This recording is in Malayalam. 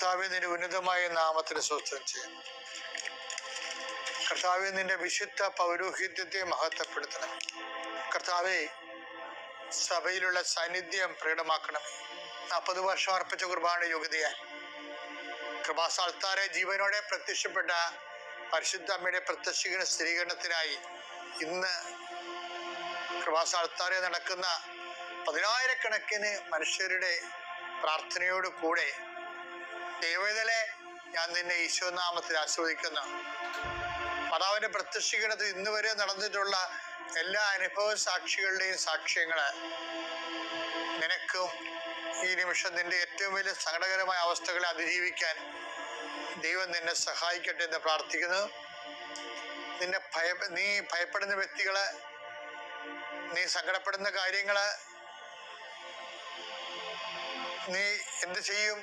കർത്താവെ, നിന്റെ ഉന്നതമായ നാമത്തിന് സ്തോത്രം ചെയ്യുന്നു. കർത്താവെ, നിന്റെ വിശുദ്ധ പൗരോഹിത്യത്തെ മഹത്വപ്പെടുത്തണം. കർത്താവെ, സഭയിലുള്ള സാന്നിധ്യം പ്രകടമാക്കണം. 40 വർഷം അർപ്പിച്ച കുർബാന യോഗ്യതയാൽ കൃപാസ്ഥാനത്താരെ ജീവനോടെ പ്രത്യക്ഷപ്പെട്ട പരിശുദ്ധ അമ്മയുടെ പ്രത്യക്ഷീകരണ സ്ഥിരീകരണത്തിനായി ഇന്ന് കൃപാസ്ഥാനത്താരെ നടക്കുന്ന 10,000-കണക്കിന് മനുഷ്യരുടെ പ്രാർത്ഥനയോട് കൂടെ ദൈവവേദനയെ ഞാൻ നിന്നെ ഈശോനാമത്തിൽ ആസ്വദിക്കുന്നു. മാതാവിന്റെ പ്രത്യക്ഷീകരണത്തിൽ ഇന്ന് വരെ നടന്നിട്ടുള്ള എല്ലാ അനുഭവ സാക്ഷികളുടെയും സാക്ഷ്യങ്ങള് നിനക്കും ഈ നിമിഷം നിന്റെ ഏറ്റവും വലിയ സങ്കടകരമായ അവസ്ഥകളെ അതിജീവിക്കാൻ ദൈവം നിന്നെ സഹായിക്കട്ടെ എന്ന് പ്രാർത്ഥിക്കുന്നു. നീ ഭയപ്പെടുന്ന വ്യക്തികള്, നീ സങ്കടപ്പെടുന്ന കാര്യങ്ങള്, നീ എന്ത് ചെയ്യും